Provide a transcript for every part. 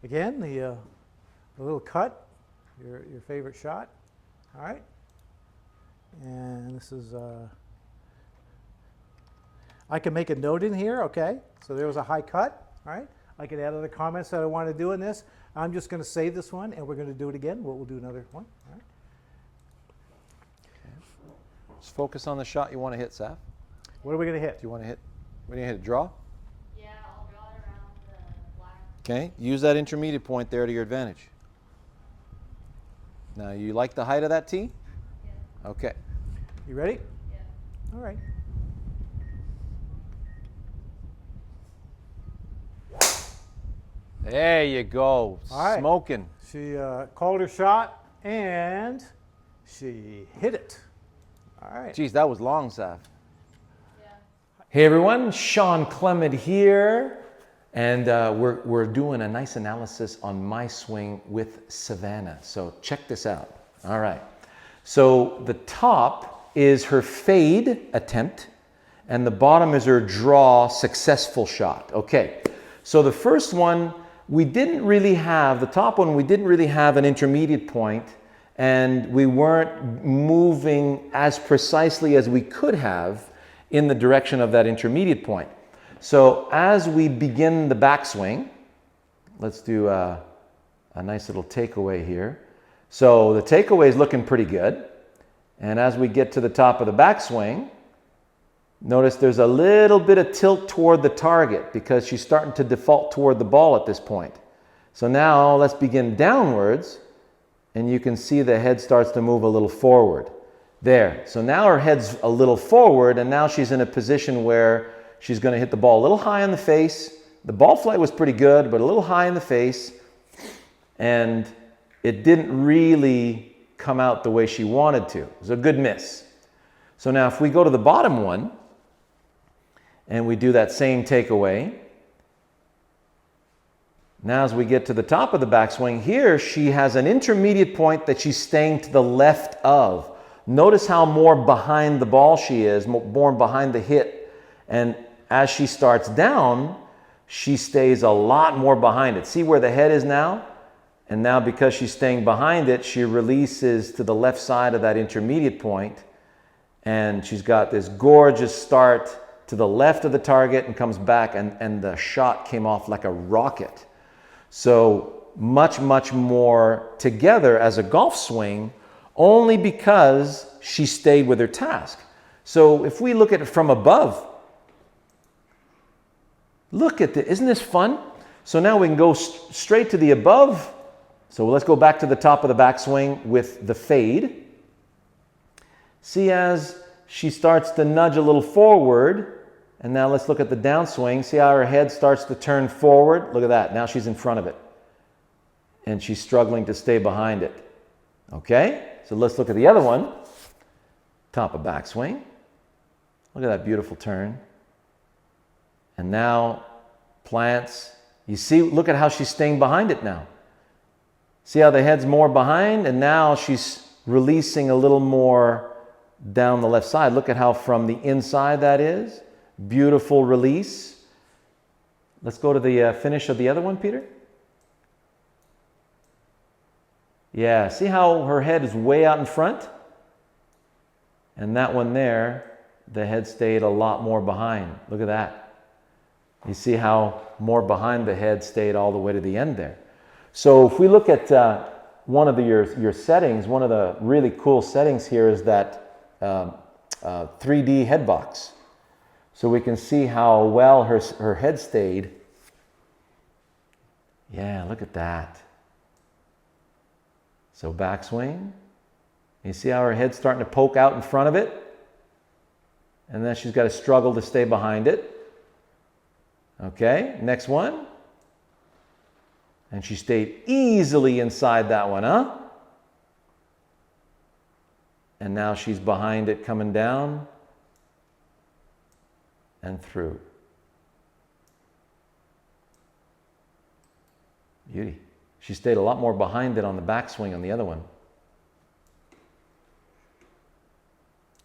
Again, the little cut, your favorite shot. All right. And this is, I can make a note in here, okay? So there was a high cut, all right? I could add other comments that I want to do in this. I'm just going to save this one, and we're going to do it again. We'll do another one, all right? Okay. Just focus on the shot you want to hit, Sav. What are we going to hit? Do you want to hit, what are you going to hit, draw? Yeah, I'll draw it around the black. Okay, use that intermediate point there to your advantage. Now, you like the height of that tee? Yeah. Okay. You ready? Yeah. All right. There you go. All right. Smoking. She called her shot, and she hit it. All right. Geez, that was long, Sav. Yeah. Hey everyone, Shawn Clement here, and we're doing a nice analysis on my swing with Savannah. So check this out. All right. So the top is her fade attempt, and the bottom is her draw successful shot. Okay. So the first one, we didn't really have, the top one, we didn't really have an intermediate point, and we weren't moving as precisely as we could have in the direction of that intermediate point. So as we begin the backswing, let's do a nice little takeaway here. So the takeaway is looking pretty good. And as we get to the top of the backswing, notice there's a little bit of tilt toward the target because she's starting to default toward the ball at this point. So now let's begin downwards, and you can see the head starts to move a little forward. There. So now her head's a little forward, and now she's in a position where she's going to hit the ball a little high in the face. The ball flight was pretty good, but a little high in the face, and it didn't really come out the way she wanted to. It was a good miss. So now if we go to the bottom one, and we do that same takeaway. Now as we get to the top of the backswing, here she has an intermediate point that she's staying to the left of. Notice how more behind the ball she is, more behind the hit. And as she starts down, she stays a lot more behind it. See where the head is now? And now because she's staying behind it, she releases to the left side of that intermediate point. And she's got this gorgeous start to the left of the target and comes back, and the shot came off like a rocket. So much, much more together as a golf swing, only because she stayed with her task. So if we look at it from above, look at this, isn't this fun? So now we can go straight to the above. So let's go back to the top of the backswing with the fade. See, as she starts to nudge a little forward, and now let's look at the downswing. See how her head starts to turn forward? Look at that. Now she's in front of it. And she's struggling to stay behind it. Okay? So let's look at the other one. Top of backswing. Look at that beautiful turn. And now plants. You see, look at how she's staying behind it now. See how the head's more behind? And now she's releasing a little more down the left side. Look at how from the inside that is. Beautiful release. Let's go to the finish of the other one, Peter. Yeah, see how her head is way out in front? And that one there, the head stayed a lot more behind. Look at that. You see how more behind the head stayed all the way to the end there. So if we look at one of your settings, one of the really cool settings here is that 3D head box. So we can see how well her head stayed. Yeah, look at that. So backswing. You see how her head's starting to poke out in front of it? And then she's got to struggle to stay behind it. Okay, next one. And she stayed easily inside that one, huh? And now she's behind it coming down and through. Beauty. She stayed a lot more behind it on the backswing on the other one.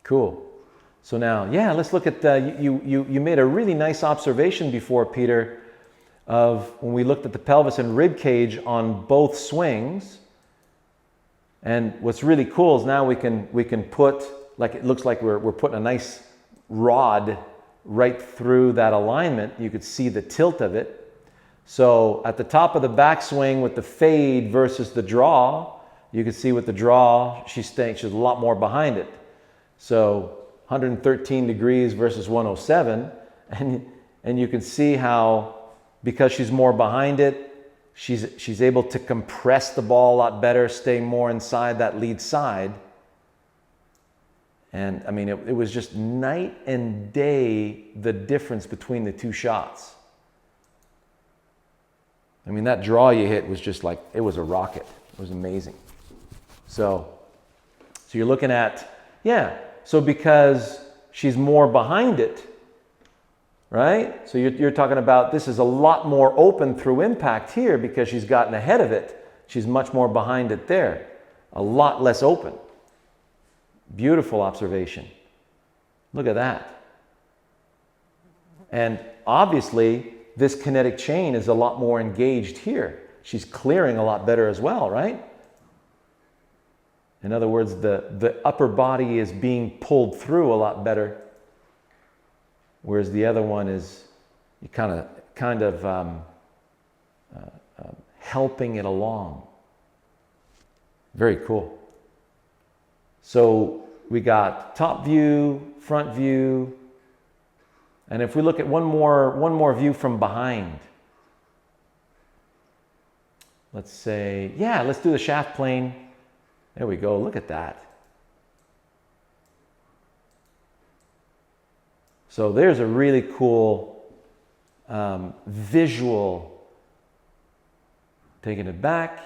Cool. So now, yeah, let's look at, you made a really nice observation before, Peter, of when we looked at the pelvis and rib cage on both swings. And what's really cool is now we can put, like, it looks like we're putting a nice rod right through that alignment. You could see the tilt of it. So at the top of the backswing with the fade versus the draw, you can see with the draw, she's a lot more behind it. So 113 degrees versus 107. And you can see how, because she's more behind it, she's able to compress the ball a lot better, stay more inside that lead side. And I mean, it was just night and day, the difference between the two shots. I mean, that draw you hit was just like, it was a rocket. It was amazing. So you're looking at, yeah, so because she's more behind it, right? So you're talking about, this is a lot more open through impact here because she's gotten ahead of it. She's much more behind it there. A lot less open. Beautiful observation. Look at that. And obviously, this kinetic chain is a lot more engaged here. She's clearing a lot better as well, right? In other words, the upper body is being pulled through a lot better, whereas the other one is kind of helping it along. Very cool. So we got top view, front view, and if we look at one more view from behind, let's say, yeah, let's do the shaft plane. There we go. Look at that. So there's a really cool visual. Taking it back.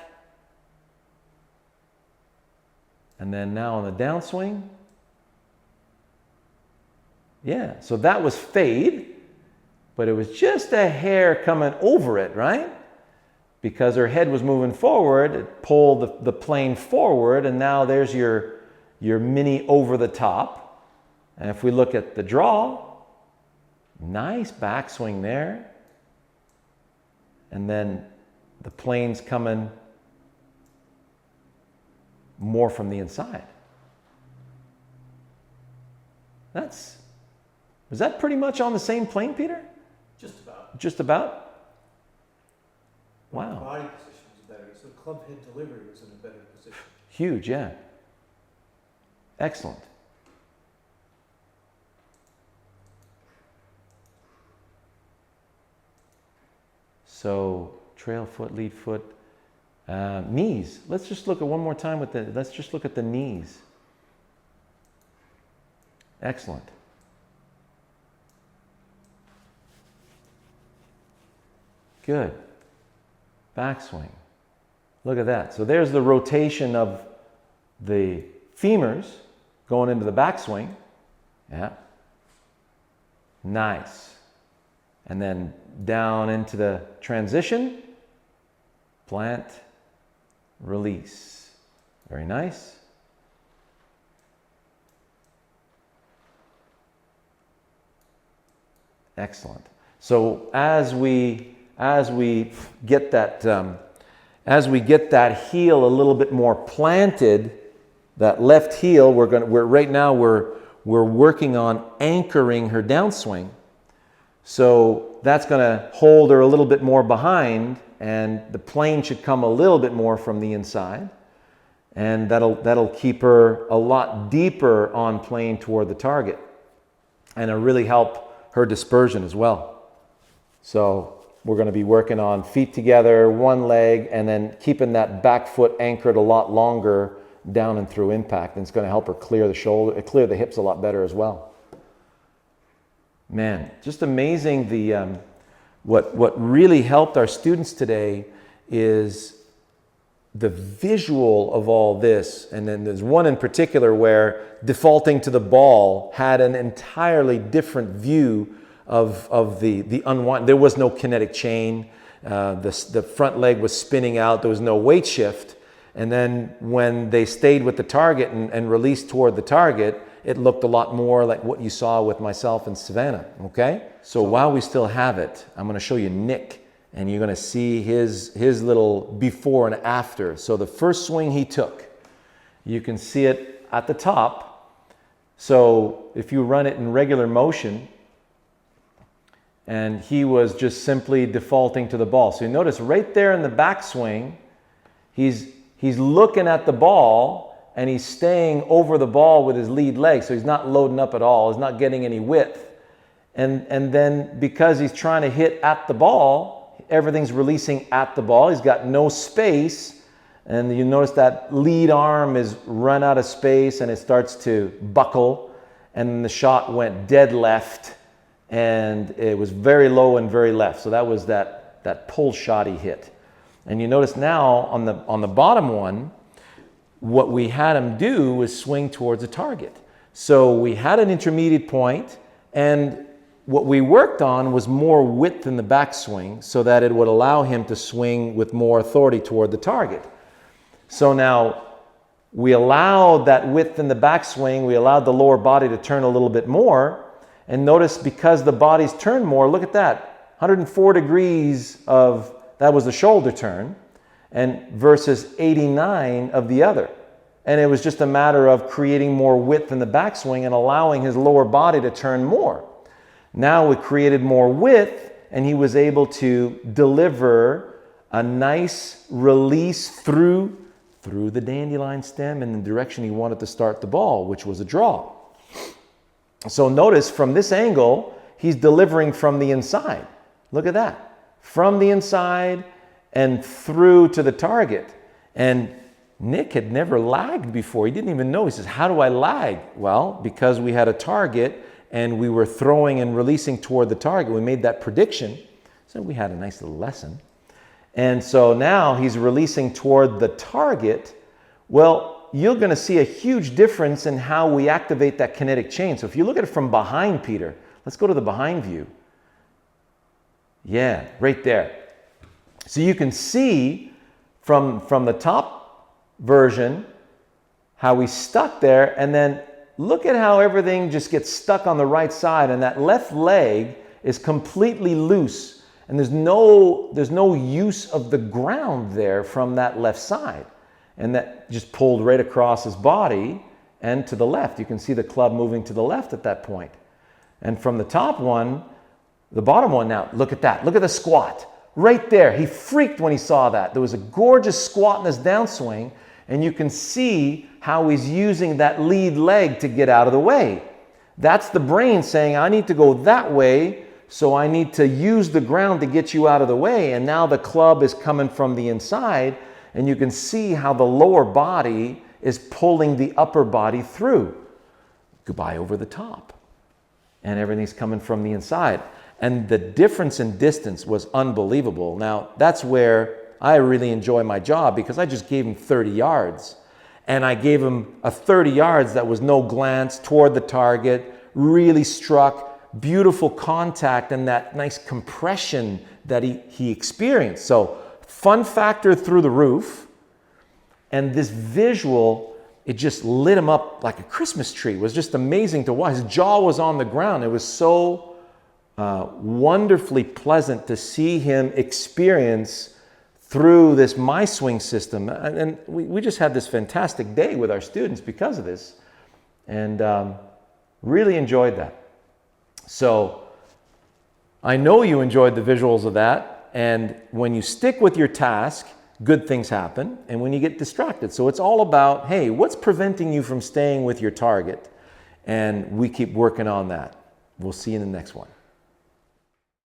And then now on the downswing. Yeah, so that was fade, but it was just a hair coming over it, right? Because her head was moving forward, it pulled the plane forward, and now there's your mini over the top. And if we look at the draw, nice backswing there. And then the plane's coming more from the inside. Was that pretty much on the same plane, Peter? Just about. Just about? The Wow. body position was better, so the club head delivery was in a better position. Huge, yeah. Excellent. So trail foot, lead foot, knees. Let's just look at one more time let's just look at the knees. Excellent. Good. Backswing. Look at that. So there's the rotation of the femurs going into the backswing. Yeah. Nice. And then down into the transition. Plant. Release. Very nice. Excellent. So as we get that heel a little bit more planted, that left heel, right now we're working on anchoring her downswing. So that's going to hold her a little bit more behind, and the plane should come a little bit more from the inside, and that'll keep her a lot deeper on plane toward the target, and it'll really help her dispersion as well. So we're going to be working on feet together, one leg, and then keeping that back foot anchored a lot longer down and through impact. And it's going to help her clear the hips a lot better as well. Man, just amazing. What really helped our students today is the visual of all this. And then there's one in particular where defaulting to the ball had an entirely different view of the unwind. There was no kinetic chain. The front leg was spinning out. There was no weight shift. And then when they stayed with the target and released toward the target, it looked a lot more like what you saw with myself and Savannah, okay? So while we still have it, I'm going to show you Nick And you're going to see his little before and after. So the first swing he took, you can see it at the top. So if you run it in regular motion, and he was just simply defaulting to the ball. So you notice right there in the backswing, he's looking at the ball and he's staying over the ball with his lead leg. So he's not loading up at all. He's not getting any width. And then because he's trying to hit at the ball, everything's releasing at the ball. He's got no space. And you notice that lead arm is run out of space and it starts to buckle. And the shot went dead left. And it was very low and very left. So that was that pull shot he hit. And you notice now on the bottom one, what we had him do was swing towards a target. So we had an intermediate point, and what we worked on was more width in the backswing so that it would allow him to swing with more authority toward the target. So now we allowed that width in the backswing, we allowed the lower body to turn a little bit more, and notice because the body's turned more, look at that, 104 degrees of, that was the shoulder turn, and versus 89 of the other. And it was just a matter of creating more width in the backswing and allowing his lower body to turn more. Now we created more width and he was able to deliver a nice release through the dandelion stem in the direction he wanted to start the ball, which was a draw. So notice from this angle, he's delivering from the inside. Look at that. From the inside and through to the target. And Nick had never lagged before. He didn't even know. He says, how do I lag? Well, because we had a target and we were throwing and releasing toward the target. We made that prediction. So we had a nice little lesson. And so now he's releasing toward the target. Well, you're going to see a huge difference in how we activate that kinetic chain. So if you look at it from behind, Peter, let's go to the behind view. Yeah, right there. So you can see from the top version how we stuck there, and then look at how everything just gets stuck on the right side, and that left leg is completely loose, and there's no use of the ground there from that left side, and that just pulled right across his body and to the left. You can see the club moving to the left at that point. And from the top one, the bottom one now, look at that. Look at the squat. Right there. He freaked when he saw that. There was a gorgeous squat in this downswing, and you can see how he's using that lead leg to get out of the way. That's the brain saying, I need to go that way, so I need to use the ground to get you out of the way. And now the club is coming from the inside, and you can see how the lower body is pulling the upper body through. Goodbye over the top. And everything's coming from the inside. And the difference in distance was unbelievable. Now, that's where I really enjoy my job, because I just gave him 30 yards. And I gave him a 30 yards that was no glance toward the target, really struck, beautiful contact, and that nice compression that he experienced. So fun factor through the roof. And this visual, it just lit him up like a Christmas tree. It was just amazing to watch. His jaw was on the ground. It was so wonderfully pleasant to see him experience through this My Swing system. And we just had this fantastic day with our students because of this, and really enjoyed that. So I know you enjoyed the visuals of that, and when you stick with your task, good things happen, and when you get distracted. So it's all about, hey, what's preventing you from staying with your target? And we keep working on that. We'll see you in the next one.